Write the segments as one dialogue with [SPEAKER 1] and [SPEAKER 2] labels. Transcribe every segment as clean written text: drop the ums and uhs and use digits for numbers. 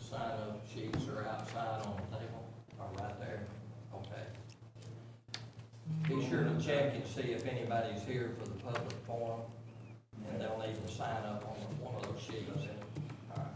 [SPEAKER 1] sign-up sheets are outside on the table, or right there? Okay. Be sure to check and see if anybody's here for the public forum, and they'll need to sign up on one of those sheets. All right.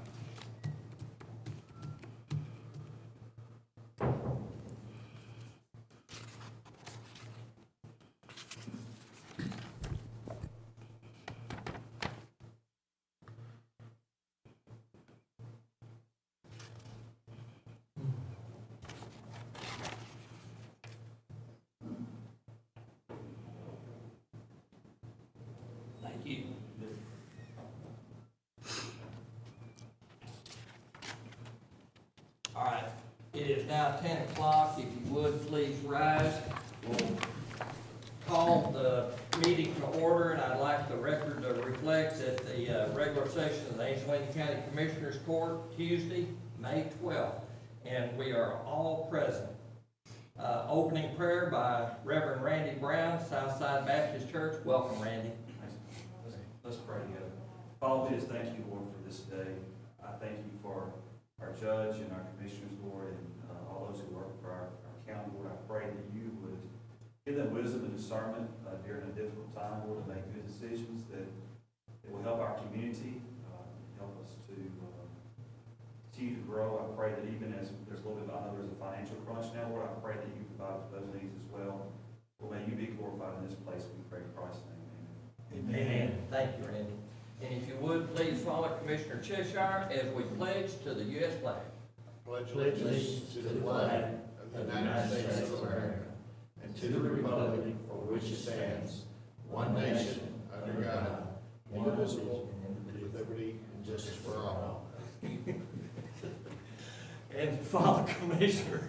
[SPEAKER 1] Thank you. All right, it is now 10 o'clock. If you would, please rise. We'll call the meeting to order, and I'd like the record to reflect that the regular session of the Angelina County Commissioners Court, Tuesday, May 12th, and we are all present. Opening prayer by Reverend Randy Brown, Southside Baptist Church. Welcome, Randy.
[SPEAKER 2] Let's pray together. Father, we just thank you, Lord, for this day. I thank you for our judge and our commissioners, Lord, and all those who work for our county, Lord. I pray that you would give them wisdom and discernment during a difficult time, Lord, to make good decisions that will help our community, help us to continue to grow. I pray that even as there's a little bit, I know there's a financial crunch now, Lord, I pray that you provide for those needs as well. Lord, may you be glorified in this place. We pray in Christ's name.
[SPEAKER 1] Amen. Thank you, Randy. And if you would, please follow Commissioner Cheshire as we pledge to the U.S. flag.
[SPEAKER 3] Pledge allegiance to the flag of the United States of America and to the republic for which it stands, one nation, under God, indivisible, with liberty and justice for all.
[SPEAKER 1] And follow Commissioner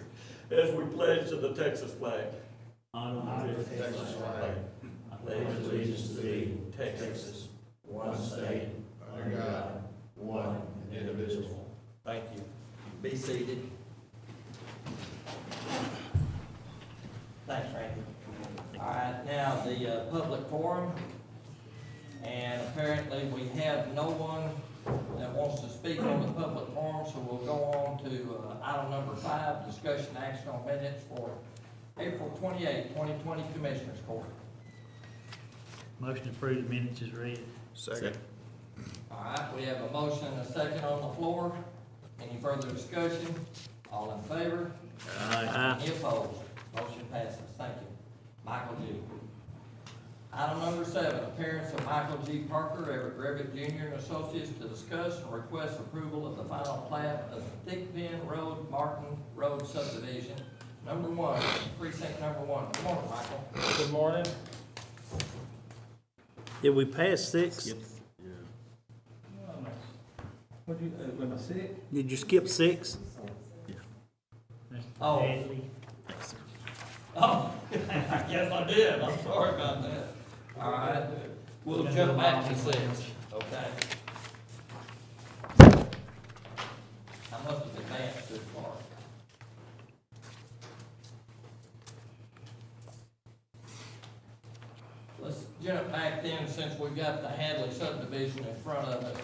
[SPEAKER 1] as we pledge to the Texas flag.
[SPEAKER 3] I, the Texas flag, pledge allegiance to thee, Texas, one state, under God, one and indivisible.
[SPEAKER 1] Thank you. Be seated. Thanks, Randy. All right, now the public forum, and apparently we have no one that wants to speak on the public forum, so we'll go on to item number 5, discussion action on minutes for April 28, 2020 Commissioners Court.
[SPEAKER 4] Motion to approve the minutes is read.
[SPEAKER 3] Second.
[SPEAKER 1] All right, we have a motion and a second on the floor. Any further discussion? All in favor?
[SPEAKER 4] Aye.
[SPEAKER 1] Any opposed? Motion passes. Thank you. Michael G. Item number 7, appearance of Michael G. Parker, Everett Griffith Jr. and Associates to discuss and request approval of the final plat of the Thickpen Road, Martin Road subdivision, number 1, precinct number 1. Good morning, Michael.
[SPEAKER 5] Good morning.
[SPEAKER 4] Did we pass 6?
[SPEAKER 5] What you, am I sick?
[SPEAKER 4] Did you skip 6?
[SPEAKER 1] Oh. Oh, yes, I did. I'm sorry about that. All right, we'll jump back to 6. Okay. I must have advanced too far. Let's jump back then, since we've got the Hadley subdivision in front of us.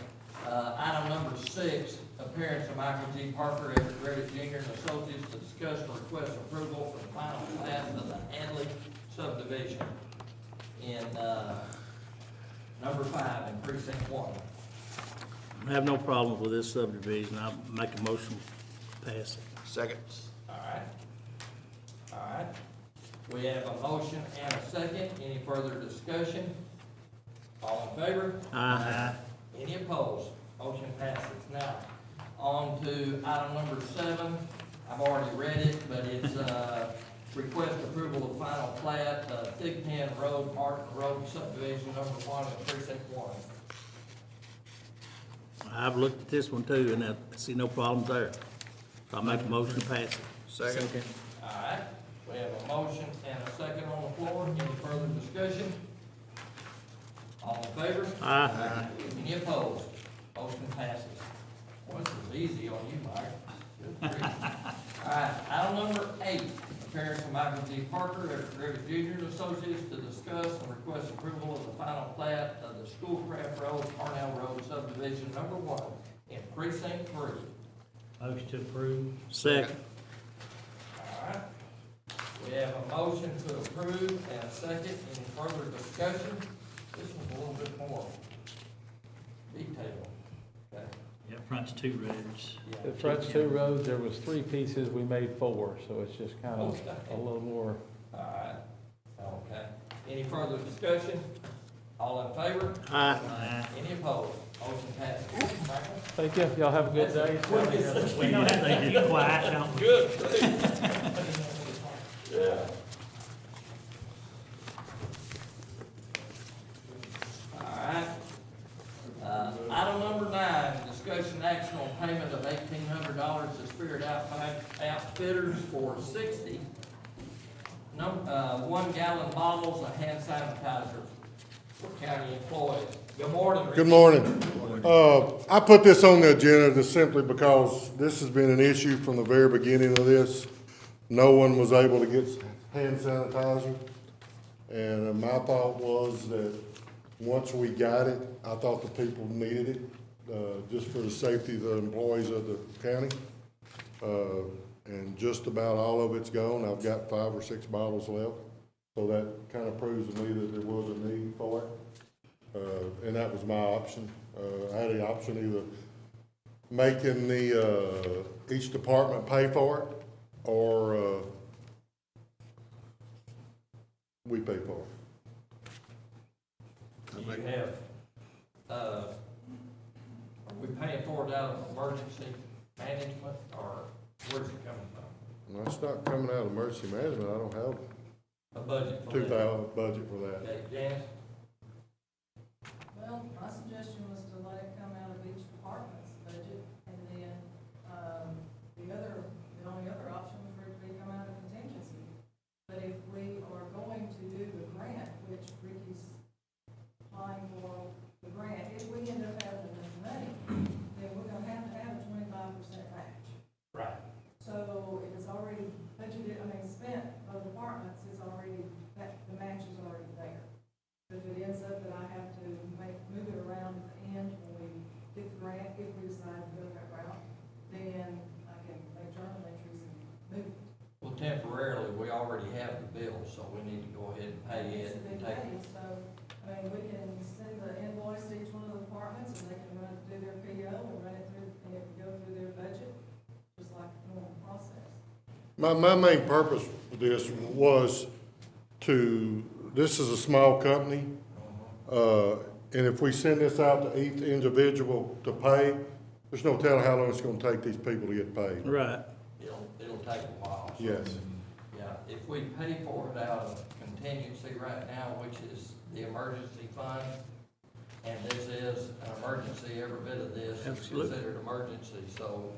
[SPEAKER 1] Item number 6, appearance of Michael G. Parker, Everett Griffith Jr. and Associates to discuss and request approval for the final plat of the Hadley subdivision in number 5 in precinct 1.
[SPEAKER 4] I have no problem with this subdivision. I'll make a motion to pass it.
[SPEAKER 3] Second.
[SPEAKER 1] All right. All right. We have a motion and a second. Any further discussion? All in favor?
[SPEAKER 4] Aye.
[SPEAKER 1] Any opposed? Motion passes. Now, on to item number 7. I've already read it, but it's request approval of final plat, Thickpen Road, Martin Road subdivision number 1 in precinct 1.
[SPEAKER 4] I've looked at this one too, and I see no problems there. So I'll make a motion to pass it.
[SPEAKER 3] Second.
[SPEAKER 1] All right. We have a motion and a second on the floor. Any further discussion? All in favor?
[SPEAKER 4] Aye.
[SPEAKER 1] Any opposed? Motion passes. Well, this is easy on you, Mike. Good grief. All right, item number 8, appearance of Michael G. Parker, Everett Griffith Jr. and Associates to discuss and request approval of the final plat of the Schoolcraft Road, Parnell Road subdivision number 1 in precinct 3.
[SPEAKER 6] Motion to approve.
[SPEAKER 4] Second.
[SPEAKER 1] All right. We have a motion to approve and a second. Any further discussion? This one's a little bit more detailed. Okay.
[SPEAKER 6] Yeah, front's 2 roads.
[SPEAKER 5] The front 2 roads, there was 3 pieces, we made 4, so it's just kind of a little more.
[SPEAKER 1] All right. Okay. Any further discussion? All in favor?
[SPEAKER 4] Aye.
[SPEAKER 1] Any opposed? Motion passes. Michael?
[SPEAKER 5] Thank you, y'all have a good day.
[SPEAKER 6] We know how to be quiet, don't we?
[SPEAKER 1] Good. Yeah. All right. Item number 9, discussion action on payment of $1,800 to Spirit Outfitters for 60 1-gallon bottles of hand sanitizer for county employees. Good morning, Rick.
[SPEAKER 7] Good morning. I put this on the agenda just simply because this has been an issue from the very beginning of this. No one was able to get hand sanitizer. And my thought was that once we got it, I thought the people needed it, just for the safety of the employees of the county. And just about all of it's gone. I've got 5 or 6 bottles left. So that kind of proves to me that there was a need for it. And that was my option. I had the option either making each department pay for it, or we pay for it.
[SPEAKER 1] Do you have, are we paying for it out of emergency management, or where's it coming from?
[SPEAKER 7] No, it's not coming out of emergency management. I don't have
[SPEAKER 1] A budget for that?
[SPEAKER 7] 2,000 budget for that.
[SPEAKER 1] Okay, Janice?
[SPEAKER 8] Well, my suggestion was to let it come out of each department's budget, and then, the only other option was for it to come out of contingency. But if we are going to do the grant, which Ricky's applying for the grant, if we end up having enough money, then we're gonna have to have a 25% match.
[SPEAKER 1] Right.
[SPEAKER 8] So if it's already budgeted, spent by the departments, it's already, the match is already there. But if it ends up that I have to move it around at the end when we get the grant, if we decide to go that route, then I can make journal entries and move it.
[SPEAKER 1] Well, temporarily, we already have the bill, so we need to go ahead and pay it.
[SPEAKER 8] It's a big
[SPEAKER 1] and take
[SPEAKER 8] pay, so, we can send the invoice to each one of the departments, and they can do their PO and run it through, and it can go through their budget, just like the normal process.
[SPEAKER 7] My main purpose for this was this is a small company, and if we send this out to each individual to pay, there's no telling how long it's gonna take these people to get paid.
[SPEAKER 4] Right.
[SPEAKER 1] It'll take a while. So,
[SPEAKER 7] Yes.
[SPEAKER 1] yeah, if we pay for it out of contingency right now, which is the emergency fund, and this is an emergency, every bit of this is
[SPEAKER 4] Absolutely.
[SPEAKER 1] considered emergency, so,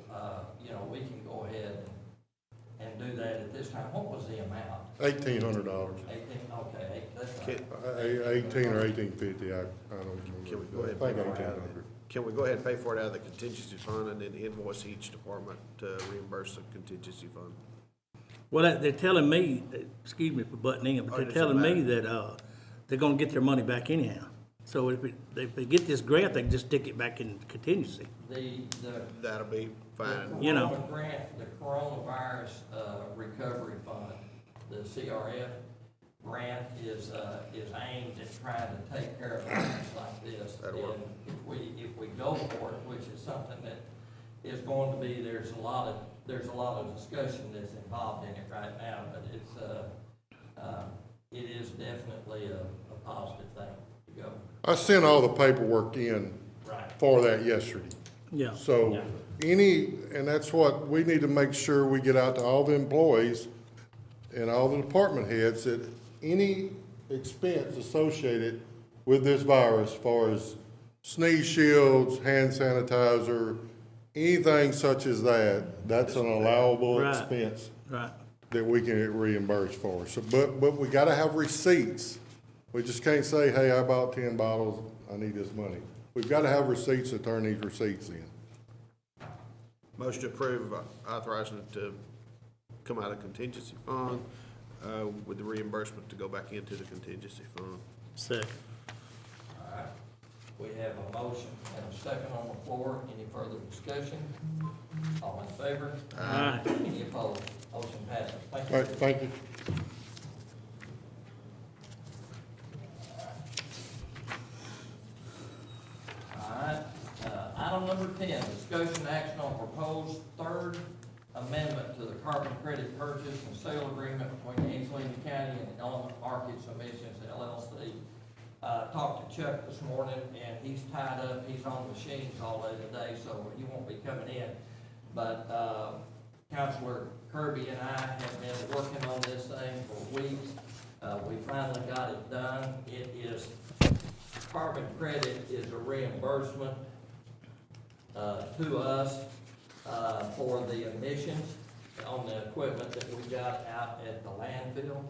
[SPEAKER 1] we can go ahead and do that at this time. What was the amount?
[SPEAKER 7] $1,800.
[SPEAKER 1] 18, okay, that's
[SPEAKER 3] Can,
[SPEAKER 1] right.
[SPEAKER 7] 18 or 1850, I don't remember.
[SPEAKER 3] can we go ahead and
[SPEAKER 7] I
[SPEAKER 3] pay
[SPEAKER 7] think
[SPEAKER 3] for it out of
[SPEAKER 7] 1800.
[SPEAKER 3] can we go ahead and pay for it out of the contingency fund and then invoice each department to reimburse the contingency fund?
[SPEAKER 4] Well, they're telling me, excuse me for butting in, but
[SPEAKER 3] Oh,
[SPEAKER 4] they're
[SPEAKER 3] it
[SPEAKER 4] telling
[SPEAKER 3] doesn't
[SPEAKER 4] me that, they're gonna get their money back anyhow. So if they get this grant, they can just stick it back in contingency.
[SPEAKER 1] The
[SPEAKER 3] That'll be fine.
[SPEAKER 4] You know.
[SPEAKER 1] Corona grant, the coronavirus, recovery fund, the CRF grant is aimed at trying to take care of things like this.
[SPEAKER 3] That'll work.
[SPEAKER 1] And if we go for it, which is something that is going to be, there's a lot of discussion that's involved in it right now, but it is definitely a positive thing to go.
[SPEAKER 7] I sent all the paperwork in
[SPEAKER 1] Right.
[SPEAKER 7] for that yesterday.
[SPEAKER 4] Yeah.
[SPEAKER 7] So and that's what we need to make sure we get out to all the employees and all the department heads, that any expense associated with this virus, as far as sneeze shields, hand sanitizer, anything such as that, that's an allowable
[SPEAKER 4] Right.
[SPEAKER 7] expense
[SPEAKER 4] Right.
[SPEAKER 7] that we can get reimbursed for. So, but we gotta have receipts. We just can't say, hey, I bought 10 bottles, I need this money. We've gotta have receipts to turn these receipts in.
[SPEAKER 3] Motion to approve, authorizing it to come out of contingency fund, with the reimbursement to go back into the contingency fund.
[SPEAKER 4] Second.
[SPEAKER 1] All right. We have a motion and a second on the floor. Any further discussion? All in favor?
[SPEAKER 4] Aye.
[SPEAKER 1] Any opposed? Motion passes. Thank
[SPEAKER 7] All
[SPEAKER 1] you.
[SPEAKER 7] right, thank you.
[SPEAKER 1] All right, item number 10, discussion action on proposed third amendment to the carbon credit purchase and sale agreement between Angelina County and Element Markets Emissions LLC. Talked to Chuck this morning, and he's tied up, he's on machines all day today, so he won't be coming in. But, Councilor Kirby and I have been working on this thing for weeks. We finally got it done. It is, carbon credit is a reimbursement, to us, for the emissions on the equipment that we got out at the landfill.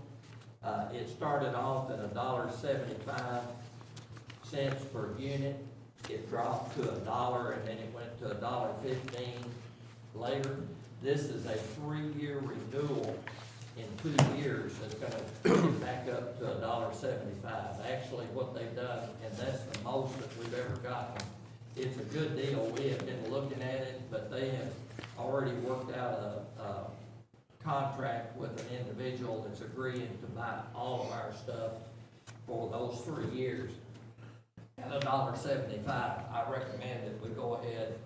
[SPEAKER 1] It started off at $1.75 per unit. It dropped to $1, and then it went to $1.15 later. This is a 3-year renewal. In 2 years, it's gonna get back up to $1.75. Actually, what they've done, and that's the most that we've ever gotten. It's a good deal. We have been looking at it, but they have already worked out a contract with an individual that's agreeing to buy all of our stuff for those 3 years. At $1.75, I recommend that we go ahead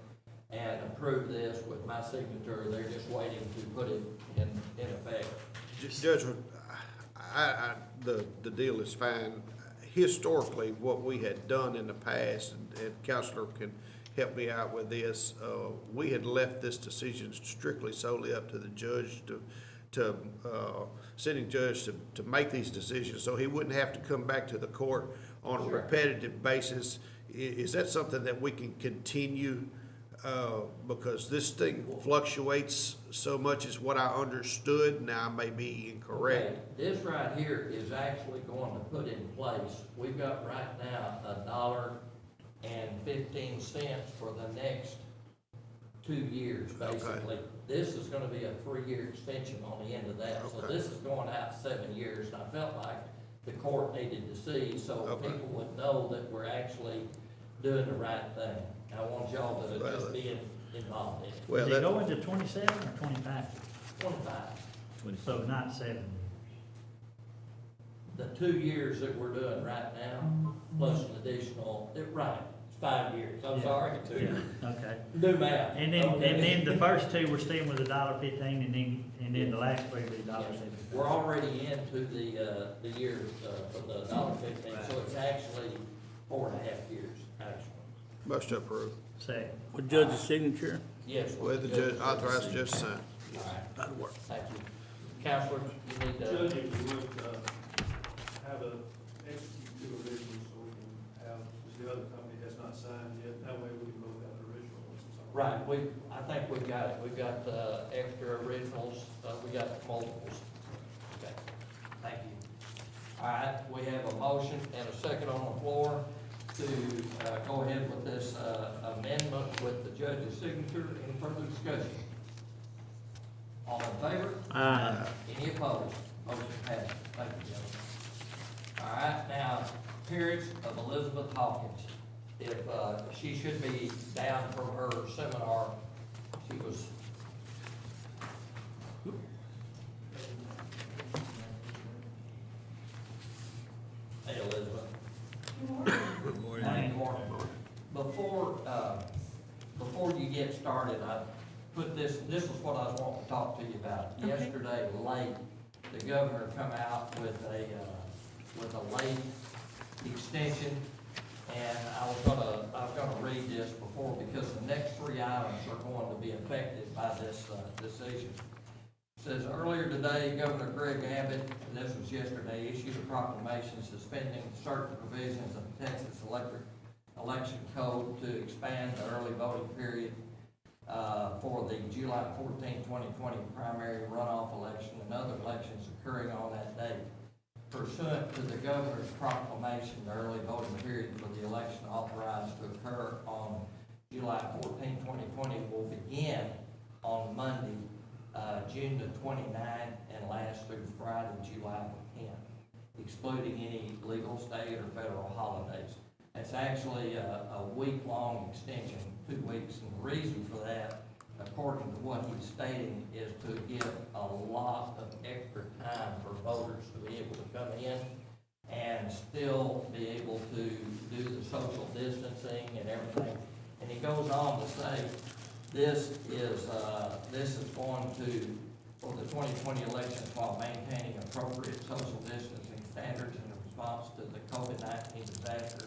[SPEAKER 1] and approve this with my signature. They're just waiting to put it in effect.
[SPEAKER 3] Judge, the deal is fine. Historically, what we had done in the past, and Counselor can help me out with this, we had left this decision strictly solely up to the judge sitting judge to make these decisions, so he wouldn't have to come back to the court on a repetitive basis. Is that something that we can continue? Because this thing fluctuates so much is what I understood. Now I may be incorrect.
[SPEAKER 1] Okay, this right here is actually going to put in place, we've got right now $1.15 for the next 2 years, basically. This is gonna be a 3-year extension on the end of that. So
[SPEAKER 3] Okay.
[SPEAKER 1] this is going out 7 years, and I felt like the court needed to see, so people would know that we're actually doing the right thing. I want y'all to just be involved in it.
[SPEAKER 3] Well,
[SPEAKER 6] Does it go into 27 or 25?
[SPEAKER 1] 25.
[SPEAKER 6] So not 7.
[SPEAKER 1] The 2 years that we're doing right now, plus an additional, right, it's 5 years, I'm
[SPEAKER 6] Yeah.
[SPEAKER 1] sorry, 2
[SPEAKER 6] Yeah,
[SPEAKER 1] years.
[SPEAKER 6] okay.
[SPEAKER 1] Do math.
[SPEAKER 6] And then,
[SPEAKER 1] Okay.
[SPEAKER 6] and then the first 2, we're staying with $1.15, and then the last 3 will be $1.75.
[SPEAKER 1] We're already into the years, for the $1.15, so it's actually 4.5 years, actually.
[SPEAKER 3] Motion approved.
[SPEAKER 6] Second.
[SPEAKER 4] With judge's signature,
[SPEAKER 1] Yes.
[SPEAKER 3] With the judge, authorized judge to sign.
[SPEAKER 1] All right,
[SPEAKER 4] that'll work.
[SPEAKER 1] thank you. Counselor, you need to.
[SPEAKER 9] Judge, if you would, have a execute 2 originals, so we can have, because the other company has not signed yet, that way we can vote out the original ones.
[SPEAKER 1] Right, I think we've got it, we've got, extra originals, we got multiples. Okay, thank you. All right, we have a motion and a second on the floor to, go ahead with this, amendment with the judge's signature. Any further discussion? All in favor?
[SPEAKER 4] Aye.
[SPEAKER 1] Any opposed? Motion passes. Thank you, gentlemen. All right, now, appearance of Elizabeth Hawkins. If, she should be down from her seminar, she was. Hey, Elizabeth.
[SPEAKER 3] Good morning.
[SPEAKER 1] Good morning. Before you get started, I put this is what I was wanting to talk to you about.
[SPEAKER 10] Okay.
[SPEAKER 1] Yesterday, late, the governor come out with a late extension, and I was gonna read this before, because the next 3 items are going to be affected by this, decision. It says, earlier today, Governor Greg Abbott, and this was yesterday, issued a proclamation suspending certain provisions of the Texas election code to expand the early voting period for the July 14, 2020 primary runoff election and other elections occurring on that date. Pursuant to the governor's proclamation, the early voting period for the election authorized to occur on July 14, 2020 will begin on Monday, June the 29th, and last through Friday, July the 10th, excluding any legal, state, or federal holidays. It's actually a week-long extension, 2 weeks, and the reason for that, according to what he's stating, is to give a lot of extra time for voters to be able to come in and still be able to do the social distancing and everything. And he goes on to say, this is going to, for the 2020 elections, while maintaining appropriate social distancing standards in response to the COVID-19 disaster,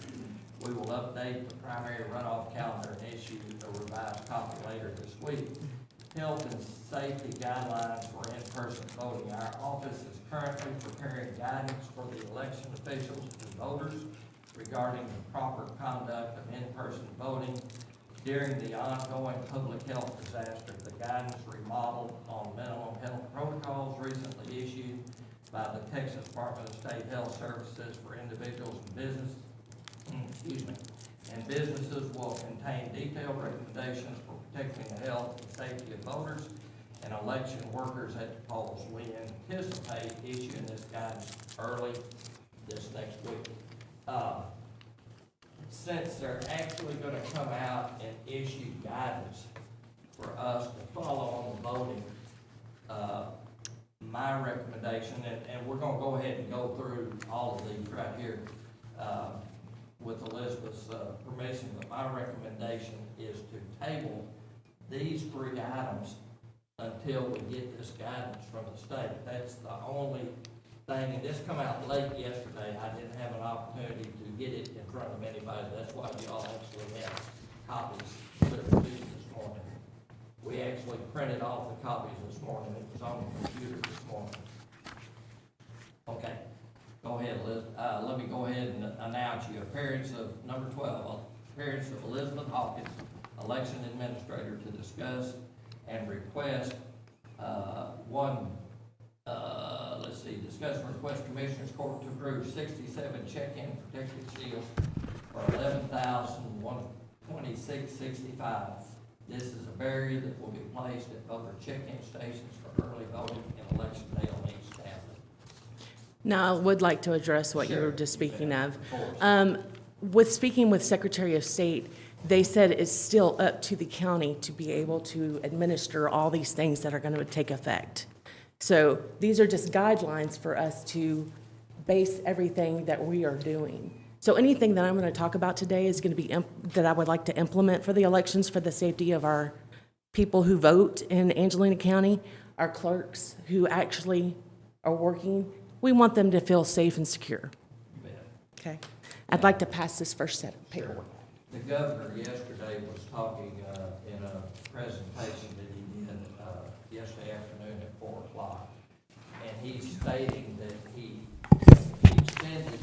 [SPEAKER 1] we will update the primary runoff calendar and issue a revised copy later this week. Health and safety guidelines for in-person voting. Our office is currently preparing guidance for the election officials and voters regarding the proper conduct of in-person voting during the ongoing public health disaster. The guidance remodeled on minimum health protocols recently issued by the Texas Department of State Health Services for individuals and businesses will contain detailed recommendations for protecting the health and safety of voters and election workers at the polls. We anticipate issuing this guidance early this next week. Since they're actually gonna come out and issue guidance for us to follow on the voting, my recommendation, and we're gonna go ahead and go through all of these right here, with Elizabeth's permission, but my recommendation is to table these 3 items until we get this guidance from the state. That's the only thing, and this come out late yesterday. I didn't have an opportunity to get it in front of anybody. That's why y'all actually have copies that were due this morning. We actually printed off the copies this morning. It was on the computer this morning. Okay. Go ahead, Liz. Let me go ahead and announce you appearance of number 12, appearance of Elizabeth Hawkins, election administrator, to discuss and request discuss and request Commissioners Court to approve 67 check-in protective shields for $11,126.65. This is a barrier that will be placed at voter check-in stations for early voting and election day on each tablet.
[SPEAKER 10] Now, I would like to address what you
[SPEAKER 1] Sure.
[SPEAKER 10] were just speaking of.
[SPEAKER 1] course.
[SPEAKER 10] With speaking with Secretary of State, they said it's still up to the county to be able to administer all these things that are going to take effect. So these are just guidelines for us to base everything that we are doing. So anything that I'm going to talk about today is going to be that I would like to implement for the elections for the safety of our people who vote in Angelina County, our clerks who actually are working. We want them to feel safe and secure.
[SPEAKER 1] You bet.
[SPEAKER 10] Okay. I'd like to pass this first set of paperwork.
[SPEAKER 1] The governor yesterday was talking in a presentation that he did yesterday afternoon at 4 o'clock. And he's stating that he extended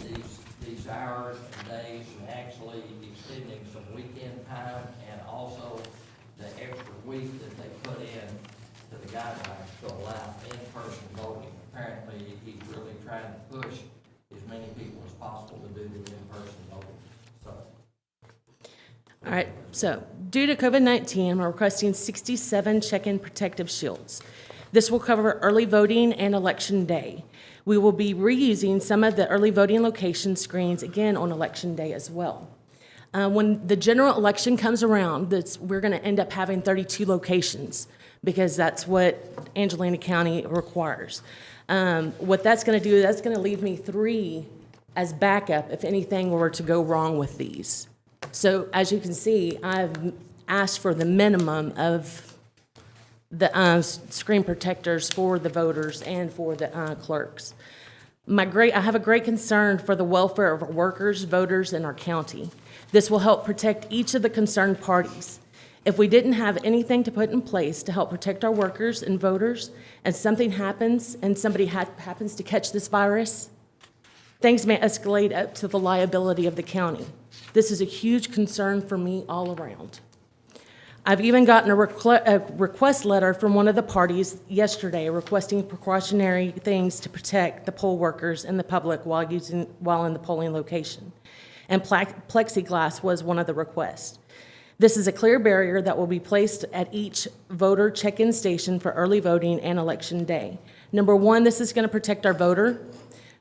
[SPEAKER 1] these hours and days, and actually extending some weekend time, and also the extra week that they put in to the guidelines to allow in-person voting. Apparently, he's really trying to push as many people as possible to do the in-person voting. So.
[SPEAKER 10] All right, so due to COVID-19, we're requesting 67 check-in protective shields. This will cover early voting and election day. We will be reusing some of the early voting location screens again on election day as well. When the general election comes around, we're going to end up having 32 locations because that's what Angelina County requires. What that's going to do, that's going to leave me 3 as backup if anything were to go wrong with these. So as you can see, I've asked for the minimum of the screen protectors for the voters and for the clerks. I have a great concern for the welfare of our workers, voters, and our county. This will help protect each of the concerned parties. If we didn't have anything to put in place to help protect our workers and voters, and something happens and somebody happens to catch this virus, things may escalate up to the liability of the county. This is a huge concern for me all around. I've even gotten a request letter from one of the parties yesterday requesting precautionary things to protect the poll workers and the public while in the polling location. And plexiglass was one of the requests. This is a clear barrier that will be placed at each voter check-in station for early voting and election day. Number one, this is going to protect our voter.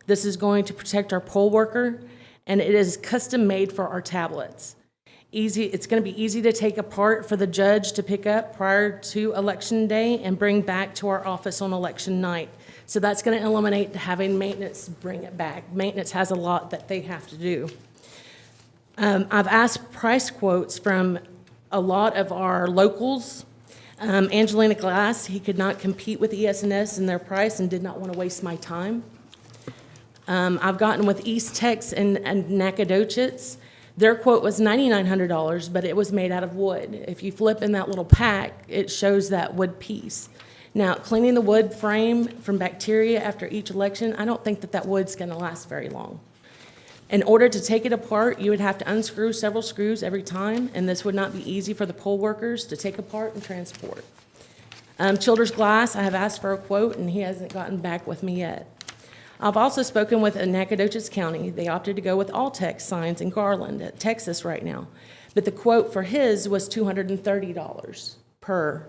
[SPEAKER 10] This is going to protect our poll worker. and it is custom made for our tablets. It's going to be easy to take apart for the judge to pick up prior to Election Day and bring back to our office on election night. So that's going to eliminate having maintenance bring it back. Maintenance has a lot that they have to do. I've asked price quotes from a lot of our locals. Angelina Glass, he could not compete with ES&S in their price and did not want to waste my time. I've gotten with East Tex and Nacogdoches. Their quote was $9,900, but it was made out of wood. If you flip in that little pack, it shows that wood piece. Now, cleaning the wood frame from bacteria after each election, I don't think that that wood's going to last very long. In order to take it apart, you would have to unscrew several screws every time, and this would not be easy for the poll workers to take apart and transport. Childers Glass, I have asked for a quote, and he hasn't gotten back with me yet. I've also spoken with Nacogdoches County. They opted to go with All-Tex signs in Garland at Texas right now. But the quote for his was $230 per,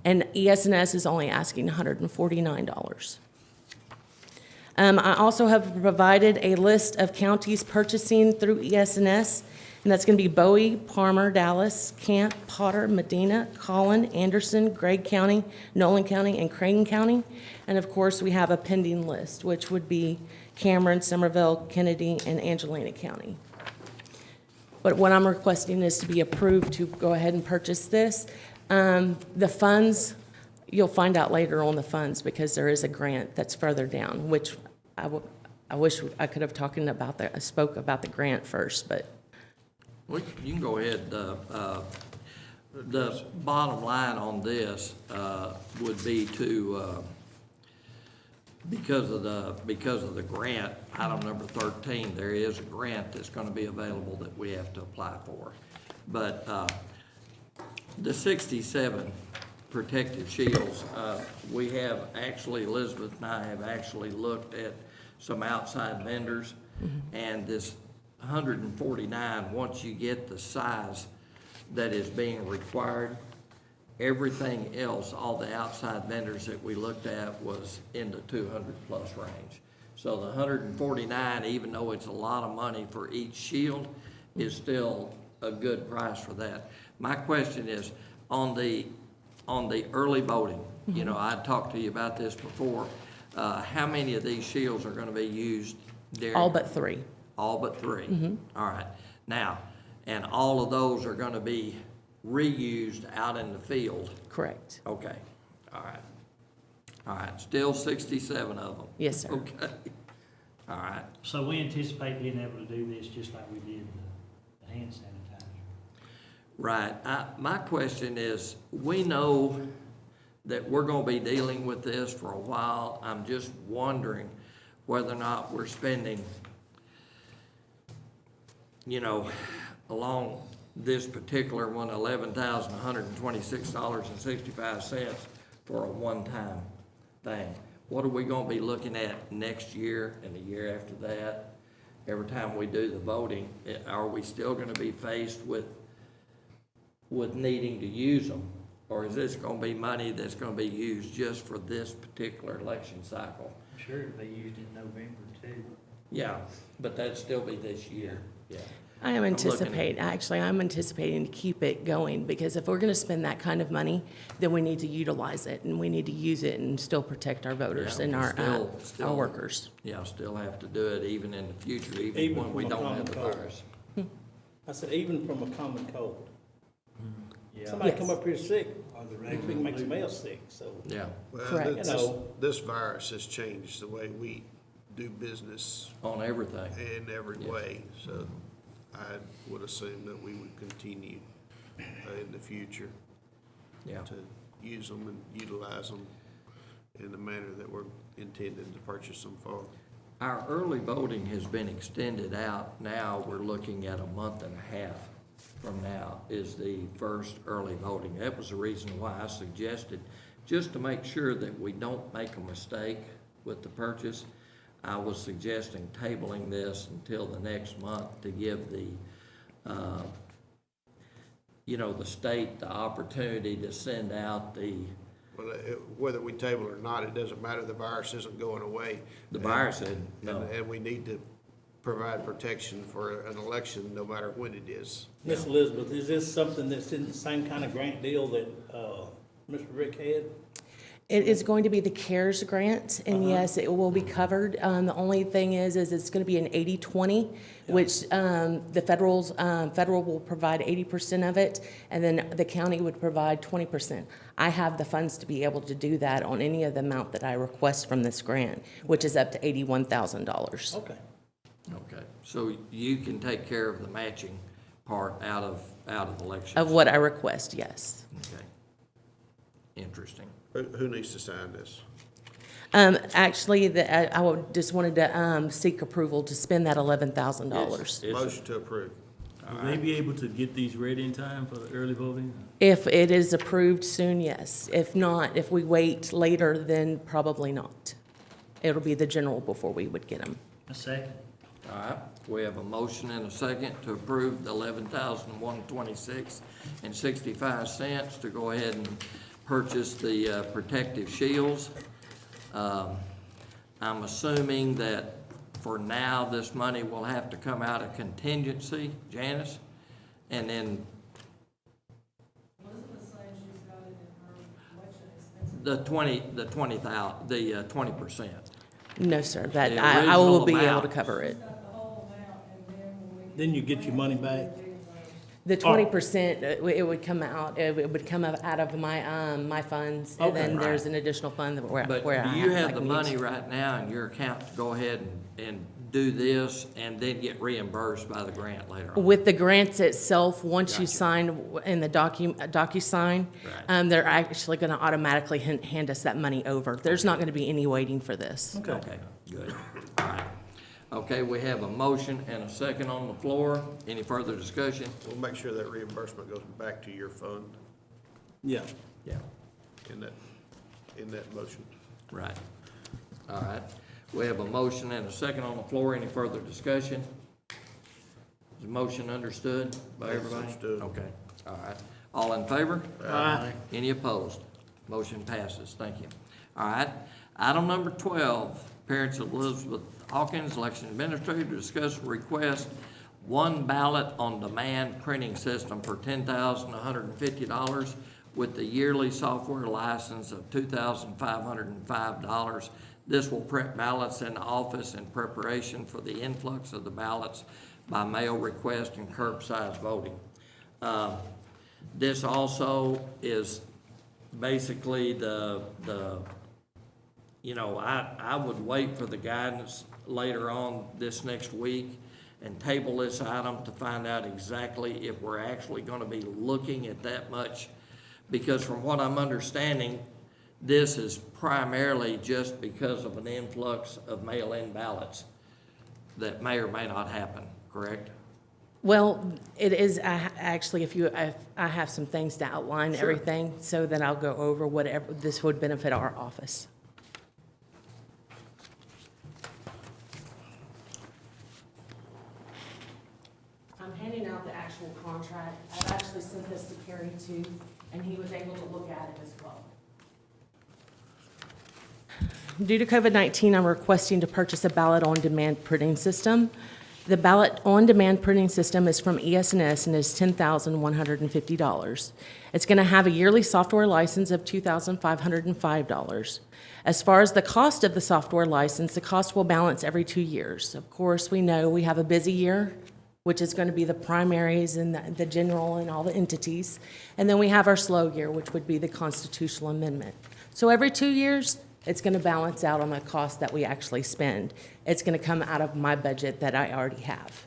[SPEAKER 10] and ES&S is only asking $149. I also have provided a list of counties purchasing through ES&S, and that's going to be Bowie, Palmer, Dallas, Camp, Potter, Medina, Collin, Anderson, Gregg County, Nolan County, and Creighton County. And of course, we have a pending list, which would be Cameron, Somerville, Kennedy, and Angelina County. But what I'm requesting is to be approved to go ahead and purchase this. The funds, you'll find out later on the funds, because there is a grant that's further down, which I wish I could have spoke about the grant first, but.
[SPEAKER 1] Well, you can go ahead. The bottom line on this would be to, because of the grant, item number 13, there is a grant that's going to be available that we have to apply for. But the 67 protective shields, we have actually, Elizabeth and I have actually looked at some outside vendors, and this 149, once you get the size that is being required, everything else, all the outside vendors that we looked at was in the 200 plus range. So the 149, even though it's a lot of money for each shield, is still a good price for that. My question is, on the early voting, you know, I talked to you about this before, how many of these shields are gonna be used during?
[SPEAKER 10] All but 3.
[SPEAKER 1] All but 3? All right. Now, and all of those are gonna be reused out in the field?
[SPEAKER 10] Correct.
[SPEAKER 1] Okay, all right. All right, still 67 of them?
[SPEAKER 10] Yes, sir.
[SPEAKER 1] Okay, all right.
[SPEAKER 6] So we anticipate being able to do this just like we did the hand sanitizer.
[SPEAKER 1] Right. My question is, we know that we're gonna be dealing with this for a while. I'm just wondering whether or not we're spending, you know, along this particular one, $11,126.65 for a one-time thing. What are we gonna be looking at next year and the year after that? Every time we do the voting, are we still gonna be faced with needing to use them? Or is this gonna be money that's gonna be used just for this particular election cycle?
[SPEAKER 6] I'm sure it'll be used in November too.
[SPEAKER 1] Yeah, but that'd still be this year, yeah.
[SPEAKER 10] I'm anticipating to keep it going, because if we're going to spend that kind of money, then we need to utilize it, and we need to use it and still protect our voters
[SPEAKER 1] Yeah,
[SPEAKER 10] and our
[SPEAKER 1] still-
[SPEAKER 10] workers.
[SPEAKER 1] Yeah, still have to do it even in the future, even
[SPEAKER 4] Even
[SPEAKER 1] when we
[SPEAKER 4] from a
[SPEAKER 1] don't have the
[SPEAKER 4] common
[SPEAKER 1] virus.
[SPEAKER 4] I said, even from a common cold.
[SPEAKER 6] Yeah.
[SPEAKER 4] Somebody
[SPEAKER 10] Yes.
[SPEAKER 4] come up here sick,
[SPEAKER 6] Or the
[SPEAKER 4] we
[SPEAKER 6] regular
[SPEAKER 4] can make
[SPEAKER 6] flu.
[SPEAKER 4] somebody else sick, so.
[SPEAKER 1] Yeah,
[SPEAKER 3] Well,
[SPEAKER 10] Correct.
[SPEAKER 3] this virus has changed the way we do business
[SPEAKER 1] on everything.
[SPEAKER 3] in every
[SPEAKER 1] Yes.
[SPEAKER 3] way, so I would assume that we would continue in the future
[SPEAKER 1] Yeah.
[SPEAKER 3] to use them and utilize them in the manner that we're intending to purchase them for.
[SPEAKER 1] Our early voting has been extended out. Now we're looking at a month and a half from now is the first early voting. That was the reason why I suggested, just to make sure that we don't make a mistake with the purchase, I was suggesting tabling this until the next month to give the, you know, the state the opportunity to send out the,
[SPEAKER 3] Well, whether we table or not, it doesn't matter, the virus isn't going away.
[SPEAKER 1] the virus said, no.
[SPEAKER 3] And we need to provide protection for an election, no matter when it is.
[SPEAKER 4] Miss Elizabeth, is this something that's in the same kind of grant deal that, Mr. Rick had?
[SPEAKER 10] It is going to be the CARES grant, and yes, it will be covered. The only thing is it's going to be an 80-20, which the federal will provide 80% of it, and then the county would provide 20%. I have the funds to be able to do that on any of the amount that I request from this grant, which is up to $81,000.
[SPEAKER 4] Okay.
[SPEAKER 1] Okay, so you can take care of the matching part out of elections?
[SPEAKER 10] Of what I request, yes.
[SPEAKER 1] Okay. Interesting.
[SPEAKER 3] Who needs to sign this?
[SPEAKER 10] Actually, I just wanted to seek approval to spend that $11,000.
[SPEAKER 3] Motion to approve.
[SPEAKER 11] Will they be able to get these ready in time for the early voting?
[SPEAKER 10] If it is approved soon, yes. If not, if we wait later, then probably not. It'll be the general before we would get them.
[SPEAKER 6] A second.
[SPEAKER 1] All right, we have a motion and a second to approve the $11,126.65 to go ahead and purchase the protective shields. I'm assuming that for now, this money will have to come out of contingency, Janice, and then
[SPEAKER 8] Elizabeth saying she's got it in her election expenses.
[SPEAKER 1] the 20%.
[SPEAKER 10] No, sir, that,
[SPEAKER 1] The
[SPEAKER 10] I will
[SPEAKER 1] original
[SPEAKER 10] be able
[SPEAKER 1] amount.
[SPEAKER 10] to cover it.
[SPEAKER 8] She's got the whole amount, and then when we.
[SPEAKER 4] Then you get your money back?
[SPEAKER 10] The 20%, it would come out, it would come out of my funds, and then
[SPEAKER 1] Okay.
[SPEAKER 10] there's an additional fund where I
[SPEAKER 1] But do you have the
[SPEAKER 10] need
[SPEAKER 1] money
[SPEAKER 10] to.
[SPEAKER 1] right now in your account to go ahead and do this and then get reimbursed by the grant later on?
[SPEAKER 10] With the grants itself, once you
[SPEAKER 1] Gotcha.
[SPEAKER 10] sign in the DocuSign,
[SPEAKER 1] Right.
[SPEAKER 10] they're actually gonna automatically hand us that money over. There's not gonna be any waiting for this.
[SPEAKER 1] Okay, good. All right. Okay, we have a motion and a second on the floor. Any further discussion?
[SPEAKER 3] We'll make sure that reimbursement goes back to your fund
[SPEAKER 4] Yeah.
[SPEAKER 1] Yeah.
[SPEAKER 3] in that motion.
[SPEAKER 1] Right. All right. We have a motion and a second on the floor. Any further discussion? Is the motion understood by
[SPEAKER 3] Yes,
[SPEAKER 1] everybody?
[SPEAKER 3] understood.
[SPEAKER 1] Okay, all right. All in favor?
[SPEAKER 4] Aye.
[SPEAKER 1] Any opposed? Motion passes. Thank you. All right. Item number 12, parents of Elizabeth Hawkins, election administrator, to discuss request one ballot on demand printing system for $10,150 with the yearly software license of $2,505. This will print ballots in the office in preparation for the influx of the ballots by mail request and curbside voting. This also is basically I would wait for the guidance later on this next week and table this item to find out exactly if we're actually gonna be looking at that much. Because from what I'm understanding, this is primarily just because of an influx of mail-in ballots that may or may not happen, correct?
[SPEAKER 10] Well, it is, actually, if I have some things to outline
[SPEAKER 1] Sure.
[SPEAKER 10] everything, so that I'll go over whatever, this would benefit our office. I'm handing out the actual contract. I've actually sent this to Kerry too, and he was able to look at it as well. Due to COVID-19, I'm requesting to purchase a ballot on-demand printing system. The ballot on-demand printing system is from ES&S and is $10,150. It's going to have a yearly software license of $2,505. As far as the cost of the software license, the cost will balance every 2 years. Of course, we know we have a busy year, which is going to be the primaries and the general and all the entities. And then we have our slow year, which would be the constitutional amendment. So every 2 years, it's going to balance out on the cost that we actually spend. It's going to come out of my budget that I already have.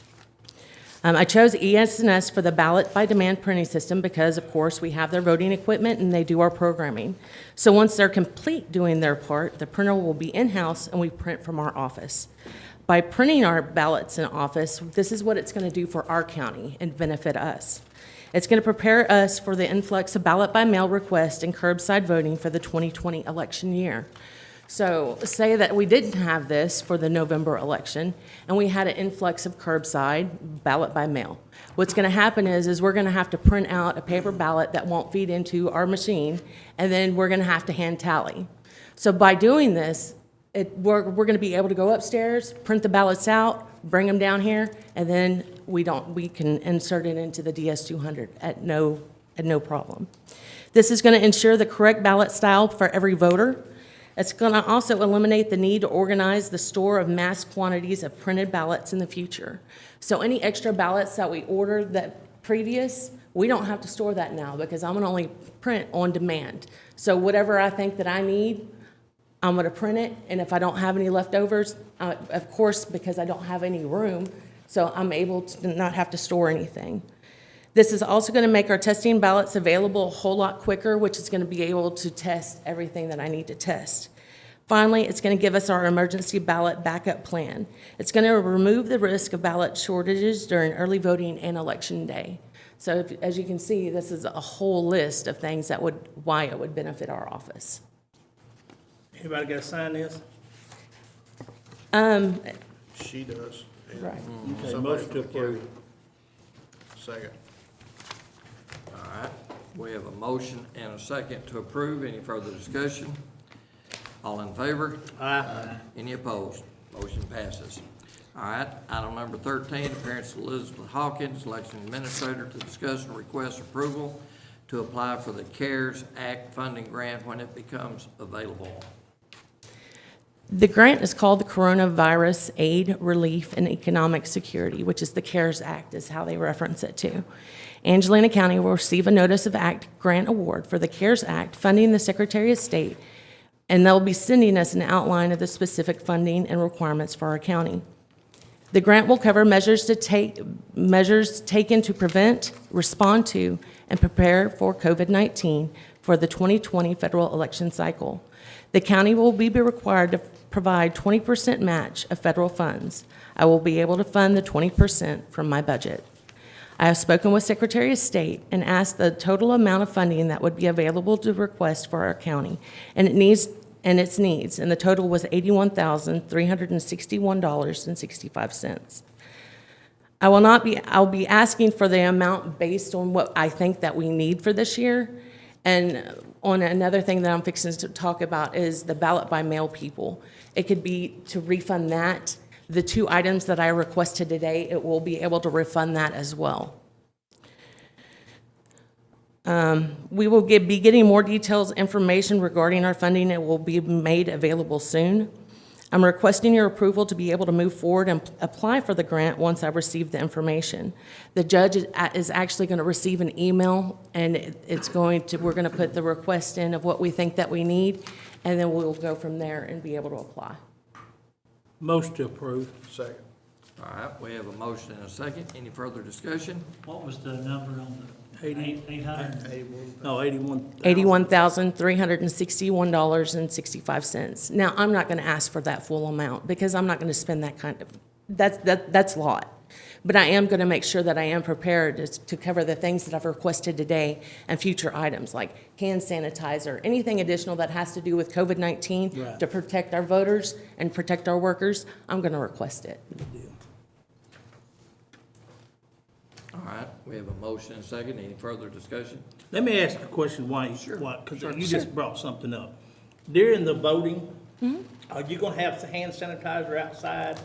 [SPEAKER 10] I chose ES&S for the ballot by demand printing system because, of course, we have their voting equipment and they do our programming. So once they're complete doing their part, the printer will be in-house and we print from our office. By printing our ballots in office, this is what it's going to do for our county and benefit us. It's going to prepare us for the influx of ballot by mail request and curbside voting for the 2020 election year. So say that we didn't have this for the November election and we had an influx of curbside ballot by mail. What's going to happen is we're going to have to print out a paper ballot that won't feed into our machine, and then we're going to have to hand tally. So by doing this, we're going to be able to go upstairs, print the ballots out, bring them down here, and then we can insert it into the DS-200 at no problem. This is going to ensure the correct ballot style for every voter. It's going to also eliminate the need to organize the store of mass quantities of printed ballots in the future. So any extra ballots that we ordered that previous, we don't have to store that now because I'm going to only print on demand. So whatever I think that I need, I'm going to print it, and if I don't have any leftovers, of course, because I don't have any room, so I'm able to not have to store anything. This is also going to make our testing ballots available a whole lot quicker, which is going to be able to test everything that I need to test. Finally, it's going to give us our emergency ballot backup plan. It's going to remove the risk of ballot shortages during early voting and election day. So as you can see, this is a whole list of things that why it would benefit our office.
[SPEAKER 4] Anybody got to sign this?
[SPEAKER 3] She does. and
[SPEAKER 10] Right.
[SPEAKER 4] Okay,
[SPEAKER 3] somebody
[SPEAKER 4] motion
[SPEAKER 3] from
[SPEAKER 4] to
[SPEAKER 3] the county.
[SPEAKER 4] approve.
[SPEAKER 3] Second.
[SPEAKER 1] All right, we have a motion and a second to approve. Any further discussion? All in favor?
[SPEAKER 4] Aye.
[SPEAKER 1] Any opposed? Motion passes. All right, item number 13, appearance of Elizabeth Hawkins, election administrator, to discuss and request approval to apply for the CARES Act funding grant when it becomes available.
[SPEAKER 10] The grant is called the Coronavirus Aid, Relief, and Economic Security, which is the CARES Act, is how they reference it to. Angelina County will receive a Notice of Act grant award for the CARES Act funding the Secretary of State, and they'll be sending us an outline of the specific funding and requirements for our county. The grant will cover measures taken to prevent, respond to, and prepare for COVID-19 for the 2020 federal election cycle. The county will be required to provide 20% match of federal funds. I will be able to fund the 20% from my budget. I have spoken with Secretary of State and asked the total amount of funding that would be available to request for our county and its needs, and the total was $81,361.65. I'll be asking for the amount based on what I think that we need for this year. And on another thing that I'm fixing to talk about is the ballot by mail people. It could be to refund that. The 2 items that I requested today, it will be able to refund that as well. We will be getting more details, information regarding our funding. It will be made available soon. I'm requesting your approval to be able to move forward and apply for the grant once I receive the information. The judge is actually going to receive an email, and we're going to put the request in of what we think that we need, and then we'll go from there and be able to apply.
[SPEAKER 4] Motion to approve.
[SPEAKER 3] Second.
[SPEAKER 1] All right, we have a motion and a second. Any further discussion?
[SPEAKER 6] What was the number on the 800?
[SPEAKER 4] No, 81.
[SPEAKER 10] $81,361.65. Now, I'm not going to ask for that full amount because I'm not going to spend that kind of, that's a lot. But I am going to make sure that I am prepared to cover the things that I've requested today and future items like hand sanitizer, anything additional that has to do with COVID-19
[SPEAKER 4] Right.
[SPEAKER 10] to protect our voters and protect our workers. I'm going to request it.
[SPEAKER 1] All right, we have a motion and a second. Any further discussion?
[SPEAKER 4] Let me ask a question, why,
[SPEAKER 1] Sure.
[SPEAKER 4] because you just brought something up. During the voting, are you gonna have the hand sanitizer outside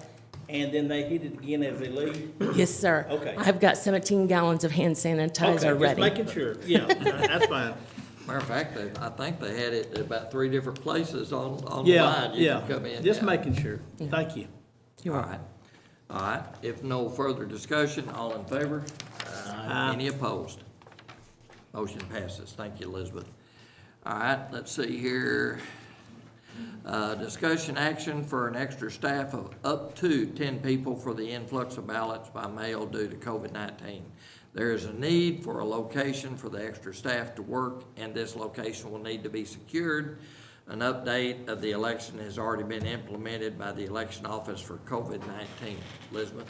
[SPEAKER 4] and then they hit it again as they leave?
[SPEAKER 10] Yes, sir.
[SPEAKER 4] Okay.
[SPEAKER 10] I've got 17 gallons of hand sanitizer
[SPEAKER 4] Okay,
[SPEAKER 10] ready.
[SPEAKER 4] just making sure, yeah, that's fine.
[SPEAKER 1] Matter of fact, I think they had it at about 3 different places on the
[SPEAKER 4] Yeah,
[SPEAKER 1] line. You
[SPEAKER 4] yeah,
[SPEAKER 1] can come in.
[SPEAKER 4] just
[SPEAKER 1] yeah.
[SPEAKER 4] making sure, thank you.
[SPEAKER 10] You're
[SPEAKER 1] All
[SPEAKER 10] welcome.
[SPEAKER 1] right. All right, if no further discussion, all in favor? Any opposed? Motion passes. Thank you, Elizabeth. All right, let's see here. Discussion action for an extra staff of up to 10 people for the influx of ballots by mail due to COVID-19. There is a need for a location for the extra staff to work, and this location will need to be secured. An update of the election has already been implemented by the election office for COVID-19. Elizabeth?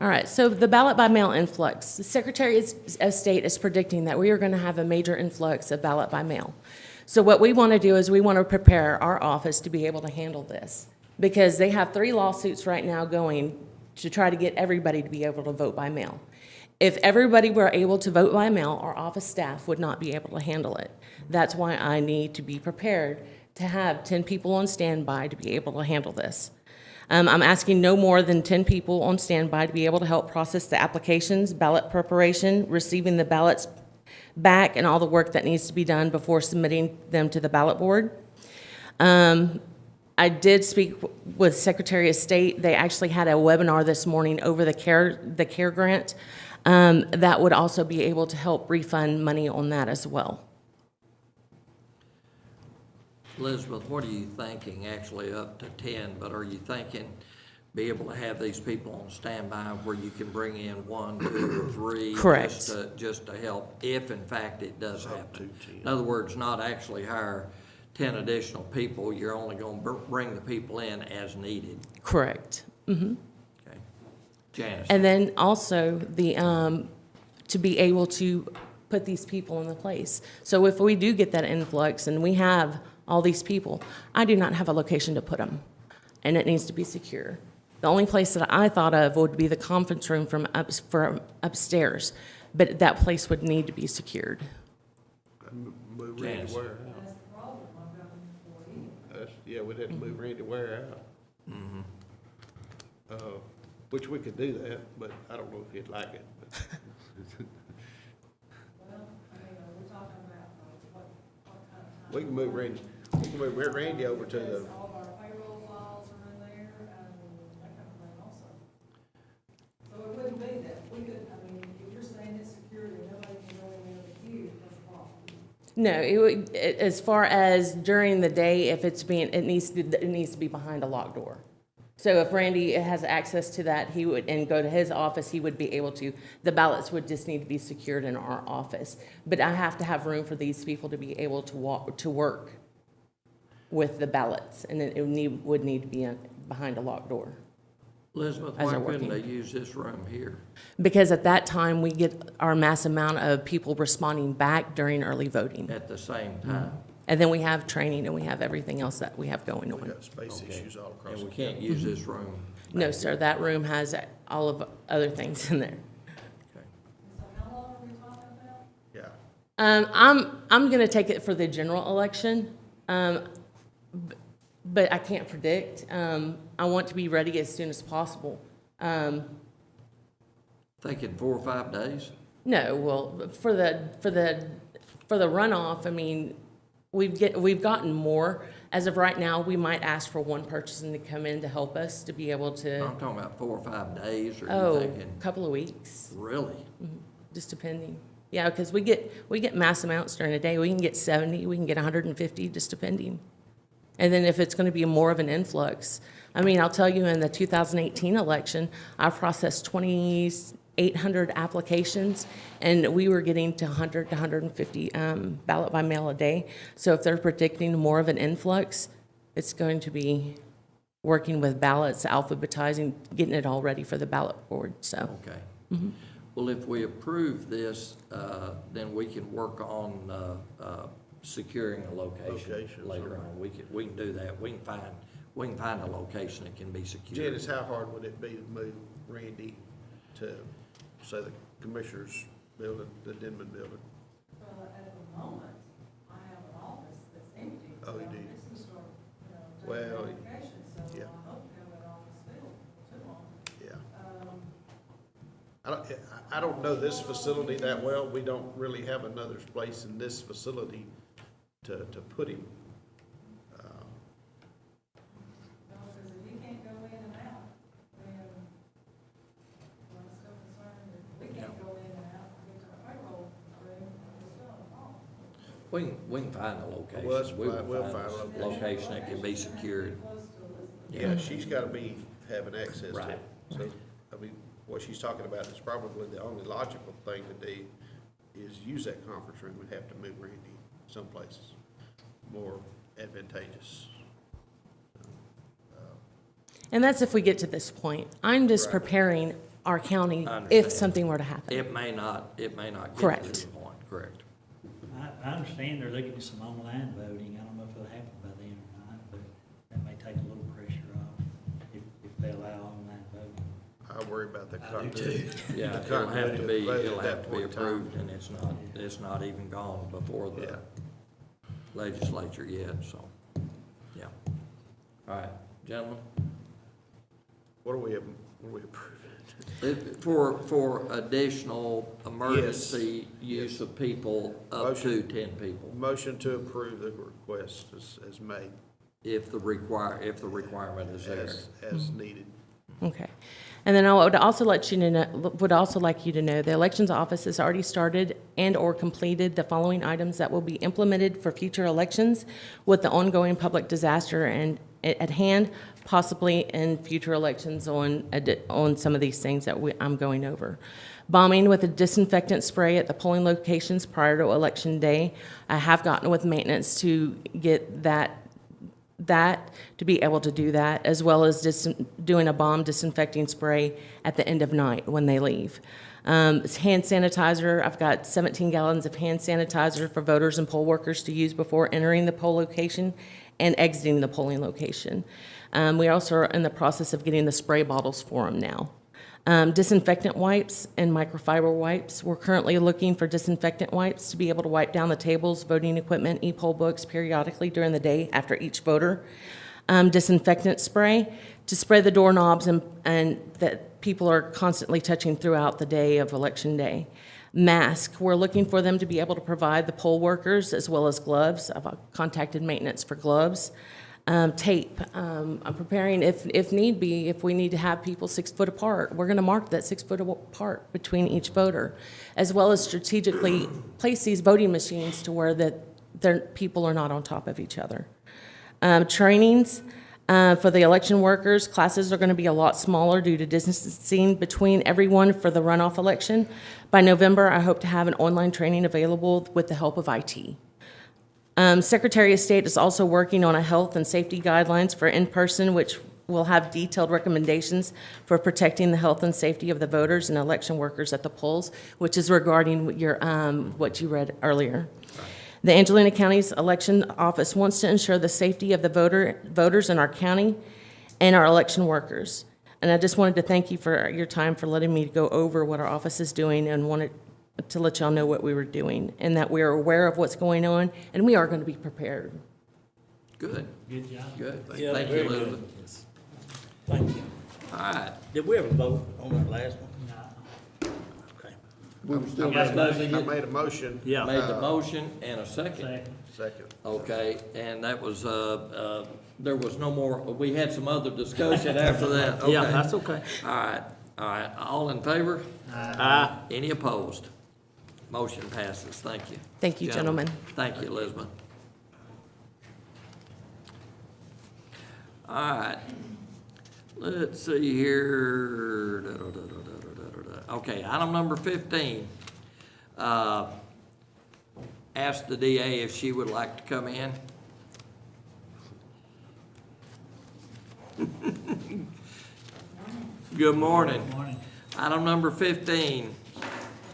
[SPEAKER 10] All right, so the ballot by mail influx. The Secretary of State is predicting that we are going to have a major influx of ballot by mail. So what we want to do is we want to prepare our office to be able to handle this because they have 3 lawsuits right now going to try to get everybody to be able to vote by mail. If everybody were able to vote by mail, our office staff would not be able to handle it. That's why I need to be prepared to have 10 people on standby to be able to handle this. I'm asking no more than 10 people on standby to be able to help process the applications, ballot preparation, receiving the ballots back, and all the work that needs to be done before submitting them to the ballot board. I did speak with Secretary of State. They actually had a webinar this morning over the CARE grant that would also be able to help refund money on that as well.
[SPEAKER 1] Elizabeth, what are you thinking, actually up to 10, but are you thinking be able to have these people on standby where you can bring in 1, 2, or 3?
[SPEAKER 10] Correct.
[SPEAKER 1] Just to help if in fact it does happen. In other words, not actually hire 10 additional people, you're only gonna bring the people in as needed.
[SPEAKER 10] Correct. Mm-hmm.
[SPEAKER 1] Okay. Janice?
[SPEAKER 10] And then also to be able to put these people in the place. So if we do get that influx and we have all these people, I do not have a location to put them, and it needs to be secure. The only place that I thought of would be the conference room from upstairs, but that place would need to be secured.
[SPEAKER 3] Move Randy Ware out.
[SPEAKER 8] That's the problem, I've got an employee.
[SPEAKER 3] Yeah, we'd have to move Randy Ware out. Which we could do that, but I don't know if he'd like it.
[SPEAKER 8] Well, I mean, we're talking about what kind of time.
[SPEAKER 3] We can move Randy over to the,
[SPEAKER 8] All of our payroll files are in there, and that kind of thing also. So it wouldn't be that, we could, I mean, if you're saying it's security, nobody can go in there with you, that's a problem.
[SPEAKER 10] No, as far as during the day, if it's being, it needs to be behind a locked door. So if Randy has access to that, he would, and go to his office, he would be able to, the ballots would just need to be secured in our office. But I have to have room for these people to be able to work with the ballots, and it would need to be behind a locked door.
[SPEAKER 1] Elizabeth,
[SPEAKER 10] as
[SPEAKER 1] why
[SPEAKER 10] they're
[SPEAKER 1] couldn't they
[SPEAKER 10] working.
[SPEAKER 1] use this room here?
[SPEAKER 10] Because at that time, we get our mass amount of people responding back during early voting.
[SPEAKER 1] At the same time?
[SPEAKER 10] And then we have training and we have everything else that we have going
[SPEAKER 3] we
[SPEAKER 10] on.
[SPEAKER 3] got space
[SPEAKER 1] Okay.
[SPEAKER 3] issues all across
[SPEAKER 1] And
[SPEAKER 3] the
[SPEAKER 1] we can't
[SPEAKER 3] county.
[SPEAKER 1] use this room?
[SPEAKER 10] No, sir, that room has all of other things in there.
[SPEAKER 1] Okay.
[SPEAKER 8] So how long are we talking about?
[SPEAKER 3] Yeah.
[SPEAKER 10] I'm gonna take it for the general election, but I can't predict. I want to be ready as soon as possible.
[SPEAKER 1] Thinking 4 or 5 days?
[SPEAKER 10] No, well, for the runoff, I mean, we've gotten more. As of right now, we might ask for one person to come in to help us to be able to,
[SPEAKER 1] I'm talking about 4 or 5 days, or you
[SPEAKER 10] oh,
[SPEAKER 1] thinking,
[SPEAKER 10] a couple of weeks,
[SPEAKER 1] really?
[SPEAKER 10] just depending. Yeah, because we get mass amounts during the day. We can get 70, we can get 150, just depending. And then if it's going to be more of an influx, I mean, I'll tell you, in the 2018 election, I processed 2,800 applications, and we were getting to 100 to 150 ballot by mail a day. So if they're predicting more of an influx, it's going to be working with ballots, alphabetizing, getting it all ready for the ballot board, so.
[SPEAKER 1] Okay. Well, if we approve this, then we can work on securing a location
[SPEAKER 3] Locations,
[SPEAKER 1] later on. We can do that. We can find a location that can be secured.
[SPEAKER 3] Janice, how hard would it be to move Randy to, say, the commissioner's building, the Denman building?
[SPEAKER 8] Well, at the moment, I have an office that's empty.
[SPEAKER 3] Oh, you do?
[SPEAKER 8] It's gonna start, taking
[SPEAKER 3] Well,
[SPEAKER 8] applications, so
[SPEAKER 3] yeah.
[SPEAKER 8] I hope to have that office filled for too long.
[SPEAKER 3] Yeah. I don't know this facility that well. We don't really have another place in this facility to put him.
[SPEAKER 8] Because if you can't go in and out, then I'm still concerned that we can't go in and out and get to our payroll room, we're still on the phone.
[SPEAKER 1] We can find a location.
[SPEAKER 3] Well, that's
[SPEAKER 1] We will
[SPEAKER 3] fine. We'll find a location.
[SPEAKER 1] location that can be secured.
[SPEAKER 8] Close to Elizabeth.
[SPEAKER 3] Yeah, she's gotta be having access to
[SPEAKER 1] Right.
[SPEAKER 3] it. So, I mean, what she's talking about is probably the only logical thing to do is use that conference room and have to move Randy some places more advantageous.
[SPEAKER 10] And that's if we get to this point. I'm just
[SPEAKER 3] Right.
[SPEAKER 10] preparing our county
[SPEAKER 1] I
[SPEAKER 10] if
[SPEAKER 1] understand.
[SPEAKER 10] something were to happen.
[SPEAKER 1] It may not get
[SPEAKER 10] Correct.
[SPEAKER 1] to this point, correct.
[SPEAKER 6] I understand they're looking at some online voting. I don't know if it'll happen by then or not, but that may take a little pressure off if they allow online voting.
[SPEAKER 3] I worry about the
[SPEAKER 11] I do
[SPEAKER 3] continuity.
[SPEAKER 1] Yeah,
[SPEAKER 3] the
[SPEAKER 1] it'll have to be,
[SPEAKER 3] continuity of the vote
[SPEAKER 1] it'll
[SPEAKER 3] at
[SPEAKER 1] have
[SPEAKER 3] that
[SPEAKER 1] to be
[SPEAKER 3] point in time.
[SPEAKER 1] approved, and it's not even gone before
[SPEAKER 3] Yeah.
[SPEAKER 1] the legislature yet, so. All right, gentlemen.
[SPEAKER 3] What are we approving?
[SPEAKER 1] For additional emergency use of people up to 10 people,
[SPEAKER 3] Motion to approve the request as made,
[SPEAKER 1] if the requirement is there.
[SPEAKER 3] as needed.
[SPEAKER 10] Okay. And then I would also like you to know, the elections office has already started and/or completed the following items that will be implemented for future elections with the ongoing public disaster and at hand, possibly in future elections on some of these things that I'm going over. Bombing with a disinfectant spray at the polling locations prior to Election Day. I have gotten with maintenance to get that to be able to do that, as well as doing a bomb disinfecting spray at the end of night when they leave. It's hand sanitizer. I've got 17 gallons of hand sanitizer for voters and poll workers to use before entering the poll location and exiting the polling location. We also are in the process of getting the spray bottles for them now. Disinfectant wipes and microfiber wipes. We're currently looking for disinfectant wipes to be able to wipe down the tables, voting equipment, e-poll books periodically during the day after each voter. Disinfectant spray to spray the doorknobs and that people are constantly touching throughout the day of Election Day. Mask, we're looking for them to be able to provide the poll workers as well as gloves. I've contacted maintenance for gloves. Tape, I'm preparing if need be, if we need to have people 6 foot apart, we're gonna mark that 6 foot apart between each voter, as well as strategically place these voting machines to where that people are not on top of each other. Trainings, for the election workers, classes are gonna be a lot smaller due to distancing between everyone for the runoff election. By November, I hope to have an online training available with the help of IT. Secretary of State is also working on a health and safety guidelines for in-person, which will have detailed recommendations for protecting the health and safety of the voters and election workers at the polls, which is regarding your, what you read earlier. The Angelina County's election office wants to ensure the safety of the voters in our county and our election workers. And I just wanted to thank you for your time for letting me go over what our office is doing and wanted to let y'all know what we were doing and that we are aware of what's going on and we are going to be prepared.
[SPEAKER 1] Good,
[SPEAKER 6] Good job.
[SPEAKER 1] good.
[SPEAKER 4] Yeah,
[SPEAKER 1] Thank you,
[SPEAKER 4] very good.
[SPEAKER 1] Elizabeth.
[SPEAKER 4] Thank you.
[SPEAKER 1] All right.
[SPEAKER 4] Did we ever vote on that last one?
[SPEAKER 6] No.
[SPEAKER 4] Okay.
[SPEAKER 3] I made a motion.
[SPEAKER 4] Yeah.
[SPEAKER 1] Made the motion and a second.
[SPEAKER 6] Second.
[SPEAKER 3] Second.
[SPEAKER 1] Okay, and that was, there was no more, we had some other discussion after that.
[SPEAKER 4] Yeah,
[SPEAKER 1] Okay.
[SPEAKER 4] that's okay.
[SPEAKER 1] All right, all in favor?
[SPEAKER 4] Aye.
[SPEAKER 1] Any opposed? Motion passes, thank you.
[SPEAKER 10] Thank you, gentlemen.
[SPEAKER 1] Thank you, Elizabeth. All right, let's see here. Okay, item number 15. Ask the DA if she would like to come in. Good morning.
[SPEAKER 6] Good morning.
[SPEAKER 1] Item number 15,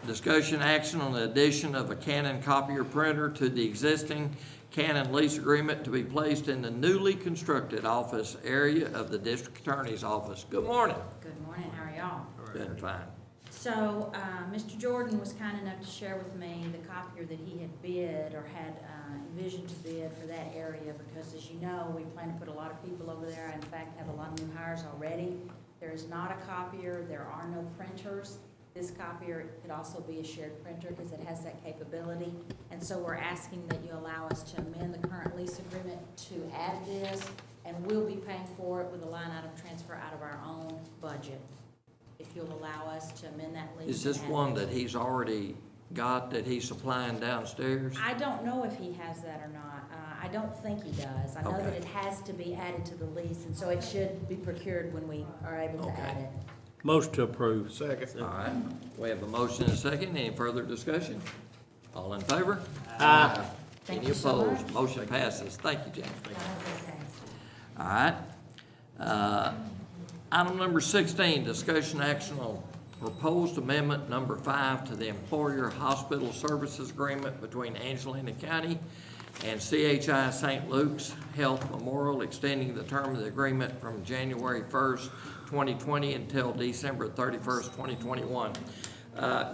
[SPEAKER 1] discussion action on the addition of a Canon copier printer to the existing Canon lease agreement to be placed in the newly constructed office area of the district attorney's office. Good morning.
[SPEAKER 12] Good morning, how are y'all?
[SPEAKER 1] Good, fine.
[SPEAKER 12] So, Mr. Jordan was kind enough to share with me the copier that he had bid or had envisioned to bid for that area because, as you know, we plan to put a lot of people over there. In fact, have a lot of new hires already. There is not a copier. There are no printers. This copier could also be a shared printer because it has that capability. And so we're asking that you allow us to amend the current lease agreement to add this, and we'll be paying for it with a line item transfer out of our own budget. If you'll allow us to amend that lease.
[SPEAKER 1] Is this one that he's already got that he's supplying downstairs?
[SPEAKER 12] I don't know if he has that or not. I don't think he does. I know that
[SPEAKER 1] Okay.
[SPEAKER 12] it has to be added to the lease, and so it should be procured when we are able to add
[SPEAKER 1] Okay.
[SPEAKER 12] it.
[SPEAKER 4] Motion to approve.
[SPEAKER 3] Second.
[SPEAKER 1] All right, we have a motion and a second. Any further discussion? All in favor?
[SPEAKER 4] Aye.
[SPEAKER 12] Thank
[SPEAKER 1] Any
[SPEAKER 12] you so
[SPEAKER 1] opposed?
[SPEAKER 12] much.
[SPEAKER 1] Motion passes. Thank you, James.
[SPEAKER 12] Okay.
[SPEAKER 1] All right. Item number 16, discussion action on proposed amendment number 5 to the Employer Hospital Services Agreement between Angelina County and CHI St. Luke's Health Memorial, extending the term of the agreement from January 1st, 2020 until December 31st, 2021.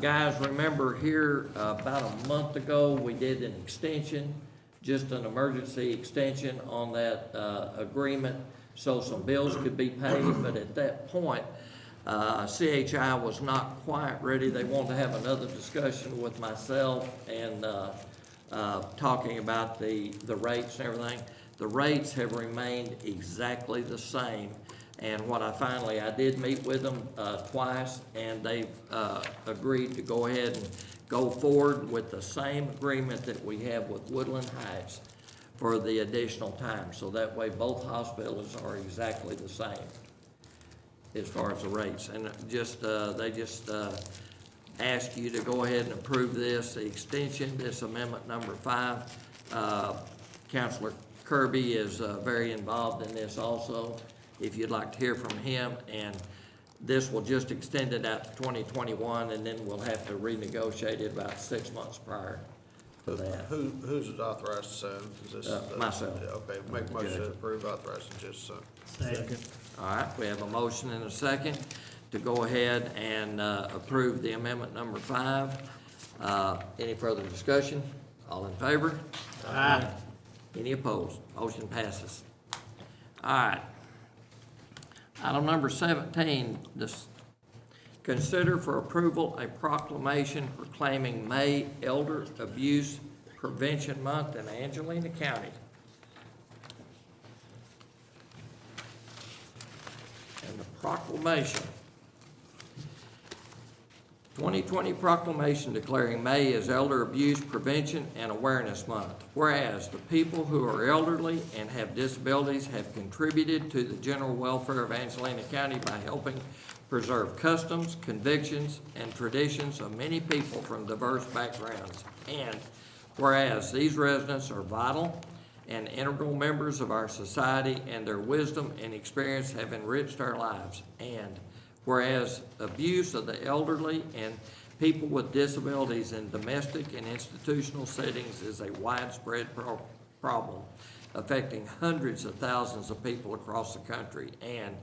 [SPEAKER 1] Guys, remember here about a month ago, we did an extension, just an emergency extension on that agreement so some bills could be paid, but at that point, CHI was not quite ready. They wanted to have another discussion with myself and talking about the rates and everything. The rates have remained exactly the same. And what I did meet with them twice, and they've agreed to go ahead and go forward with the same agreement that we have with Woodland Heights for the additional time. So that way, both hospitals are exactly the same as far as the rates. And they just ask you to go ahead and approve this, the extension, this amendment number 5. Counselor Kirby is very involved in this also, if you'd like to hear from him. And this will just extend it out to 2021, and then we'll have to renegotiate it about 6 months prior to that.
[SPEAKER 3] Who's authorized to sign? Is this?
[SPEAKER 1] Myself.
[SPEAKER 3] Okay, make a motion to approve authorized to just sign.
[SPEAKER 6] Second.
[SPEAKER 1] All right, we have a motion and a second to go ahead and approve the amendment number 5. Any further discussion? All in favor? Aye. Any opposed? Motion passes. All right. Item number 17, consider for approval a proclamation proclaiming May Elder Abuse Prevention Month in Angelina County. And the proclamation, 2020 proclamation declaring May as Elder Abuse Prevention and Awareness Month. Whereas the people who are elderly and have disabilities have contributed to the general welfare of Angelina County by helping preserve customs, convictions, and traditions of many people from diverse backgrounds. And whereas these residents are vital and integral members of our society, and their wisdom and experience have enriched our lives. And whereas abuse of the elderly and people with disabilities in domestic and institutional settings is a widespread problem affecting hundreds of thousands of people across the country. And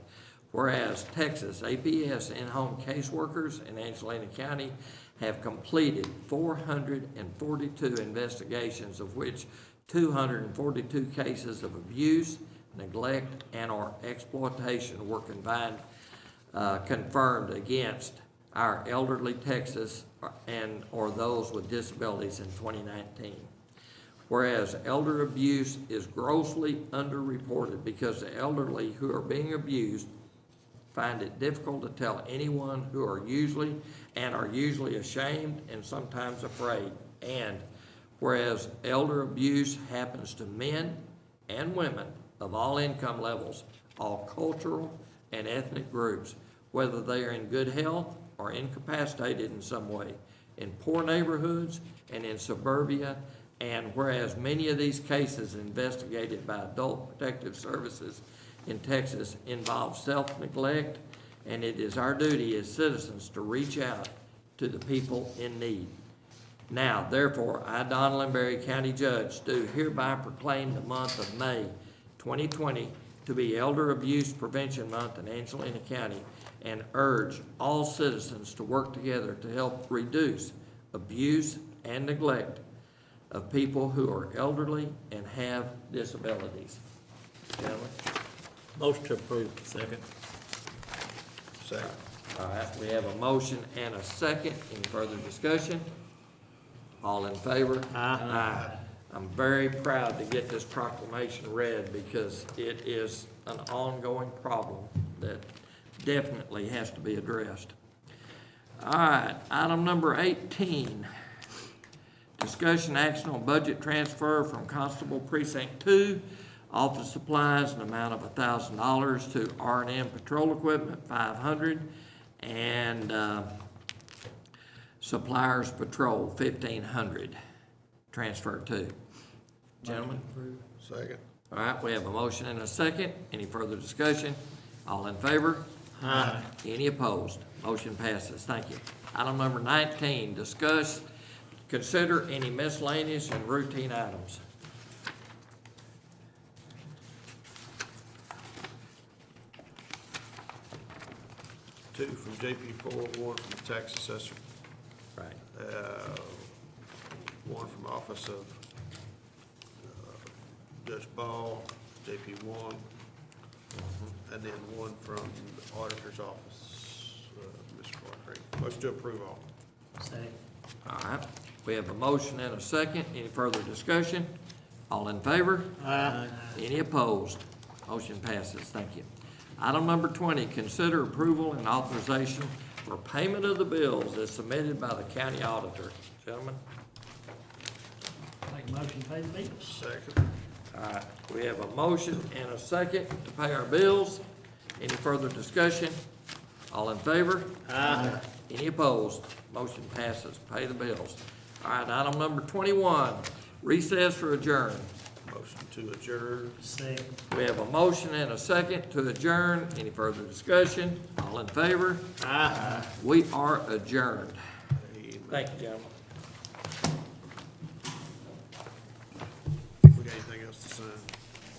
[SPEAKER 1] whereas Texas APS in-home caseworkers in Angelina County have completed 442 investigations, of which 242 cases of abuse, neglect, and/or exploitation were confirmed against our elderly Texas or those with disabilities in 2019. Whereas elder abuse is grossly underreported because the elderly who are being abused find it difficult to tell anyone who are usually ashamed and sometimes afraid. And whereas elder abuse happens to men and women of all income levels, all cultural and ethnic groups, whether they are in good health or incapacitated in some way, in poor neighborhoods and in suburbia. And whereas many of these cases investigated by Adult Protective Services in Texas involve self-neglect, and it is our duty as citizens to reach out to the people in need. Now, therefore, I, Donald and Berry County Judge, do hereby proclaim the month of May 2020 to be Elder Abuse Prevention Month in Angelina County, and urge all citizens to work together to help reduce abuse and neglect of people who are elderly and have disabilities. Gentlemen?
[SPEAKER 11] Motion to approve. Second.
[SPEAKER 3] Second.
[SPEAKER 1] All right, we have a motion and a second. Any further discussion? All in favor? Aye. I'm very proud to get this proclamation read because it is an ongoing problem that definitely has to be addressed. All right, item number 18. Discussion action on budget transfer from Constable Precinct 2, office supplies, an amount of $1,000 to R&M patrol equipment, $500, and suppliers patrol, $1,500. Transfer to. Gentlemen?
[SPEAKER 3] Second.
[SPEAKER 1] All right, we have a motion and a second. Any further discussion? All in favor? Aye. Any opposed? Motion passes. Thank you. Item number 19, consider any miscellaneous and routine items.
[SPEAKER 3] Two from JP4, one from the tax assessor,
[SPEAKER 1] Right.
[SPEAKER 3] one from office of Judge Ball, JP1, and then one from the auditor's office, Mr. Clark. Motion to approve all.
[SPEAKER 6] Second.
[SPEAKER 1] All right, we have a motion and a second. Any further discussion? All in favor?
[SPEAKER 6] Aye.
[SPEAKER 1] Any opposed? Motion passes. Thank you. Item number 20, consider approval and authorization for payment of the bills as submitted by the county auditor. Gentlemen?
[SPEAKER 6] Make a motion to pay the bills.
[SPEAKER 3] Second.
[SPEAKER 1] All right, we have a motion and a second to pay our bills. Any further discussion? All in favor?
[SPEAKER 6] Aye.
[SPEAKER 1] Any opposed? Motion passes. Pay the bills. All right, item number 21, recess or adjourn.
[SPEAKER 3] Motion to adjourn.
[SPEAKER 6] Second.
[SPEAKER 1] We have a motion and a second to adjourn. Any further discussion? All in favor?
[SPEAKER 6] Aye.
[SPEAKER 1] We are adjourned. Thank you, gentlemen.
[SPEAKER 3] We got anything else to sign?